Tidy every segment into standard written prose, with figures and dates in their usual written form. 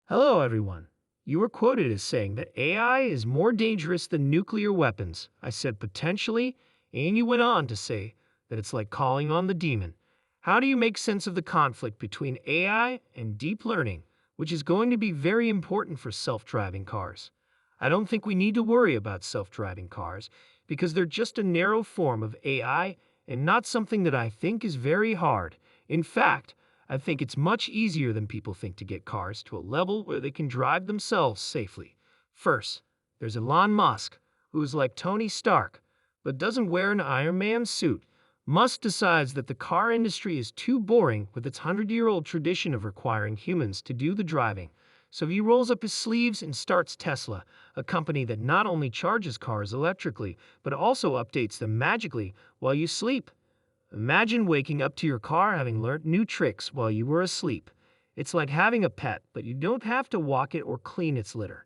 Hello, everyone. You were quoted as saying that AI is more dangerous than nuclear weapons. I said potentially, and you went on to say that it's like calling on the demon. How do you make sense of the conflict between AI and deep learning, which is going to be very important for self driving cars? I don't think we need to worry about self driving cars because they're just a narrow form of AI and not something that I think is very hard. In fact, I think it's much easier than people think to get cars to a level where they can drive themselves safely. First, there's Elon Musk, who is like Tony Stark, but doesn't wear an Iron Man suit. Musk decides that the car industry is too boring with its 100-year-old tradition of requiring humans to do the driving. So he rolls up his sleeves and starts Tesla, a company that not only charges cars electrically, but also updates them magically while you sleep. Imagine waking up to your car having learned new tricks while you were asleep. It's like having a pet, but you don't have to walk it or clean its litter.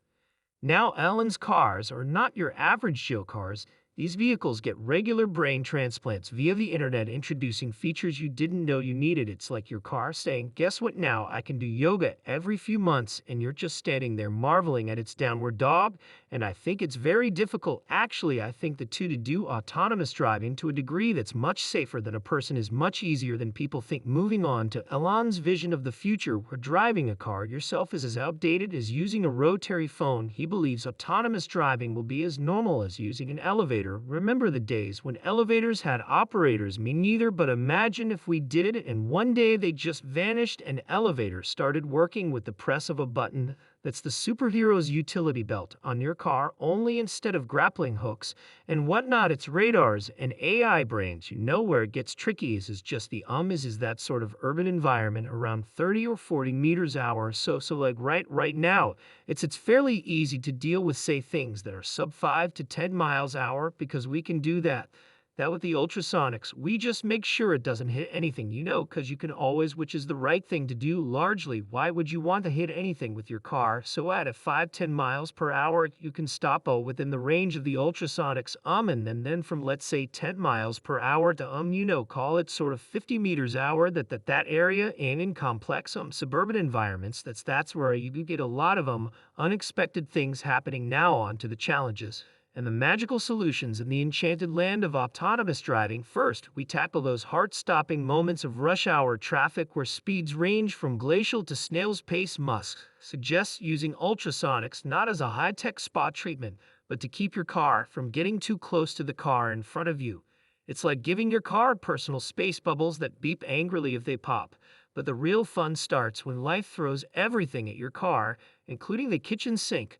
Now, Elon's cars are not your average Joe cars. These vehicles get regular brain transplants via the internet, introducing features you didn't know you needed. It's like your car saying, "Guess what now? I can do yoga every few months," and you're just standing there marveling at its downward dog. And I think it's very difficult. Actually, I think the two to do autonomous driving to a degree that's much safer than a person is much easier than people think. Moving on to Elon's vision of the future, where driving a car yourself is as outdated as using a rotary phone. He believes autonomous driving will be as normal as using an elevator. Remember the days when elevators had operators? Me neither, but imagine if we did it and one day they just vanished and elevators started working with the press of a button. That's the superhero's utility belt on your car, only instead of grappling hooks and whatnot, it's radars and AI brains. You know where it gets tricky is just the is that sort of urban environment around 30 or 40 meters hour. So like right now, it's fairly easy to deal with, say, things that are sub 5 to 10 miles hour because we can do that. That with the ultrasonics, we just make sure it doesn't hit anything, because you can always, which is the right thing to do largely. Why would you want to hit anything with your car? So at 5-10 miles per hour, you can stop within the range of the ultrasonics, and then from, let's say, 10 miles per hour to, call it sort of 50 meters hour, that area, and in complex, suburban environments, that's where you get a lot of, unexpected things happening. Now on to the challenges and the magical solutions in the enchanted land of autonomous driving. First, we tackle those heart-stopping moments of rush hour traffic where speeds range from glacial to snail's pace. Musk suggests using ultrasonics not as a high-tech spot treatment, but to keep your car from getting too close to the car in front of you. It's like giving your car personal space bubbles that beep angrily if they pop. But the real fun starts when life throws everything at your car, including the kitchen sink.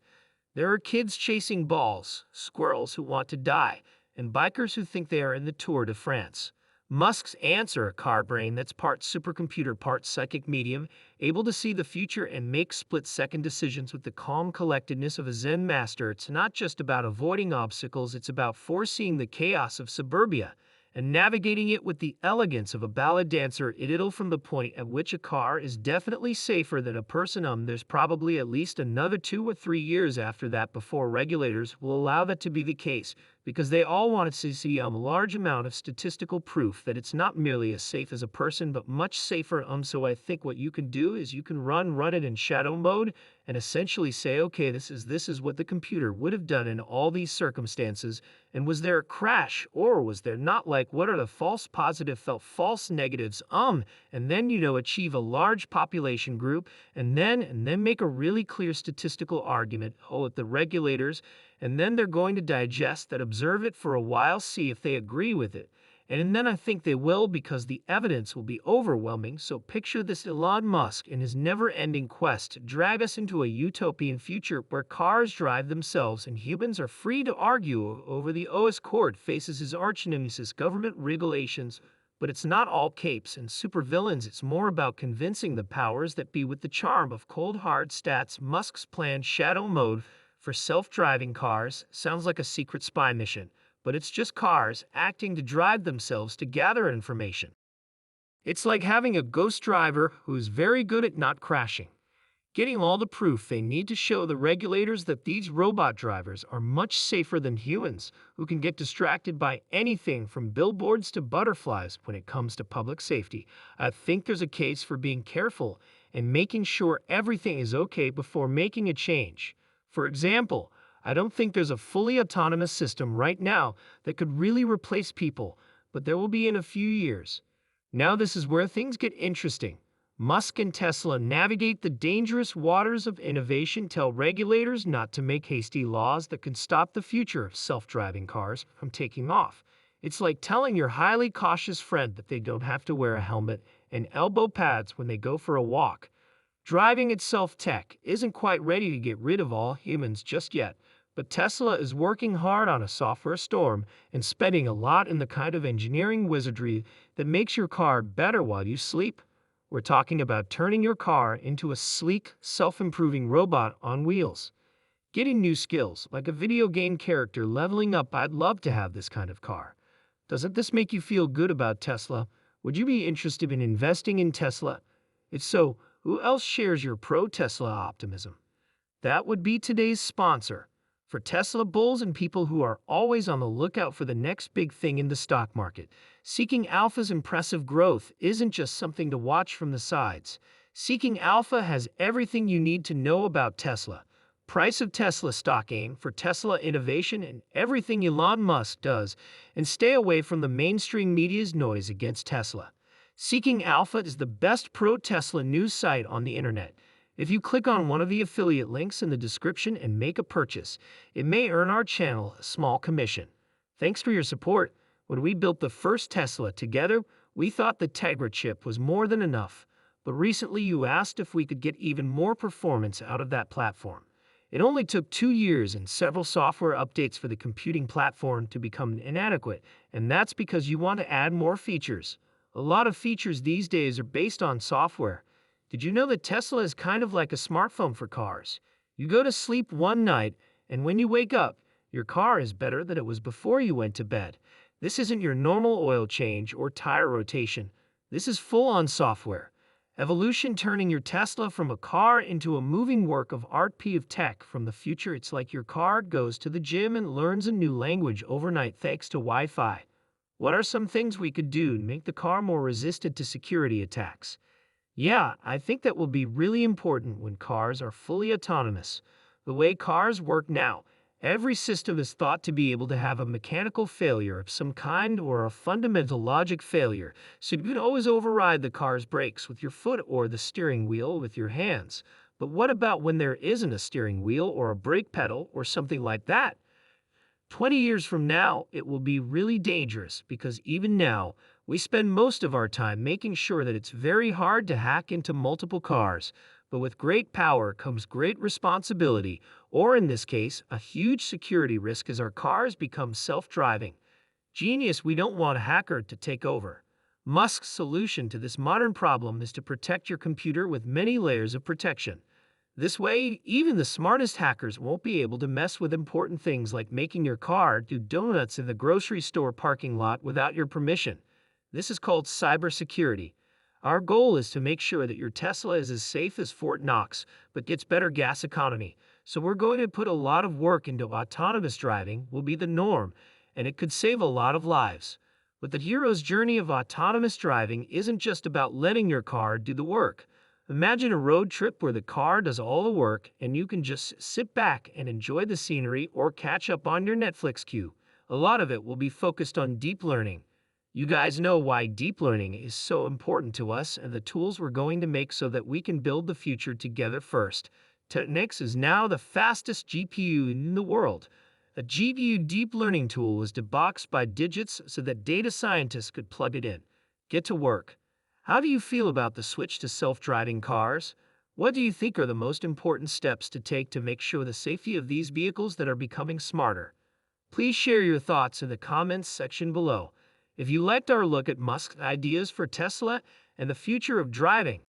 There are kids chasing balls, squirrels who want to die, and bikers who think they are in the Tour de France. Musk's answer: a car brain that's part supercomputer, part psychic medium, able to see the future and make split-second decisions with the calm collectedness of a Zen master. It's not just about avoiding obstacles, it's about foreseeing the chaos of suburbia and navigating it with the elegance of a ballet dancer. It'll from the point at which a car is definitely safer than a person. There's probably at least another 2 or 3 years after that before regulators will allow that to be the case, because they all want to see a large amount of statistical proof that it's not merely as safe as a person, but much safer. So I think what you can do is you can run it in shadow mode and essentially say, okay, this is what the computer would have done in all these circumstances. And was there a crash, or was there not? Like, what are the false positive felt false negatives? And then, achieve a large population group, and then make a really clear statistical argument with the regulators, and then they're going to digest that, observe it for a while, see if they agree with it. And then I think they will, because the evidence will be overwhelming. So picture this: Elon Musk in his never-ending quest to drag us into a utopian future where cars drive themselves and humans are free to argue over the OS chord, faces his arch-nemesis, government regulations. But it's not all capes and supervillains. It's more about convincing the powers that be with the charm of cold hard stats. Musk's planned shadow mode for self-driving cars sounds like a secret spy mission, but it's just cars acting to drive themselves to gather information. It's like having a ghost driver who's very good at not crashing, getting all the proof they need to show the regulators that these robot drivers are much safer than humans who can get distracted by anything from billboards to butterflies when it comes to public safety. I think there's a case for being careful and making sure everything is okay before making a change. For example, I don't think there's a fully autonomous system right now that could really replace people, but there will be in a few years. Now this is where things get interesting. Musk and Tesla navigate the dangerous waters of innovation, tell regulators not to make hasty laws that can stop the future of self-driving cars from taking off. It's like telling your highly cautious friend that they don't have to wear a helmet and elbow pads when they go for a walk. Driving itself tech isn't quite ready to get rid of all humans just yet, but Tesla is working hard on a software storm and spending a lot in the kind of engineering wizardry that makes your car better while you sleep. We're talking about turning your car into a sleek, self-improving robot on wheels. Getting new skills, like a video game character leveling up. I'd love to have this kind of car. Doesn't this make you feel good about Tesla? Would you be interested in investing in Tesla? If so, who else shares your pro-Tesla optimism? That would be today's sponsor. For Tesla bulls and people who are always on the lookout for the next big thing in the stock market, Seeking Alpha's impressive growth isn't just something to watch from the sides. Seeking Alpha has everything you need to know about Tesla. Price of Tesla stock, aim for Tesla innovation and everything Elon Musk does, and stay away from the mainstream media's noise against Tesla. Seeking Alpha is the best pro-Tesla news site on the internet. If you click on one of the affiliate links in the description and make a purchase, it may earn our channel a small commission. Thanks for your support. When we built the first Tesla together, we thought the Tegra chip was more than enough. But recently you asked if we could get even more performance out of that platform. It only took 2 years and several software updates for the computing platform to become inadequate, and that's because you want to add more features. A lot of features these days are based on software. Did you know that Tesla is kind of like a smartphone for cars? You go to sleep one night, and when you wake up, your car is better than it was before you went to bed. This isn't your normal oil change or tire rotation. This is full-on software. Evolution, turning your Tesla from a car into a moving work of art. Of tech from the future. It's like your car goes to the gym and learns a new language overnight thanks to Wi-Fi. What are some things we could do to make the car more resistant to security attacks? Yeah, I think that will be really important when cars are fully autonomous. The way cars work now, every system is thought to be able to have a mechanical failure of some kind or a fundamental logic failure, so you can always override the car's brakes with your foot or the steering wheel with your hands. But what about when there isn't a steering wheel or a brake pedal or something like that? 20 years from now, it will be really dangerous because even now, we spend most of our time making sure that it's very hard to hack into multiple cars. But with great power comes great responsibility, or in this case, a huge security risk as our cars become self-driving. Genius, we don't want a hacker to take over. Musk's solution to this modern problem is to protect your computer with many layers of protection. This way, even the smartest hackers won't be able to mess with important things like making your car do donuts in the grocery store parking lot without your permission. This is called cybersecurity. Our goal is to make sure that your Tesla is as safe as Fort Knox, but gets better gas economy. So we're going to put a lot of work into autonomous driving will be the norm, and it could save a lot of lives. But the hero's journey of autonomous driving isn't just about letting your car do the work. Imagine a road trip where the car does all the work and you can just sit back and enjoy the scenery or catch up on your Netflix queue. A lot of it will be focused on deep learning. You guys know why deep learning is so important to us and the tools we're going to make so that we can build the future together first. Technics is now the fastest GPU in the world. A GPU deep learning tool was deboxed by digits so that data scientists could plug it in. Get to work. How do you feel about the switch to self-driving cars? What do you think are the most important steps to take to make sure the safety of these vehicles that are becoming smarter? Please share your thoughts in the comments section below. If you liked our look at Musk's ideas for Tesla and the future of driving,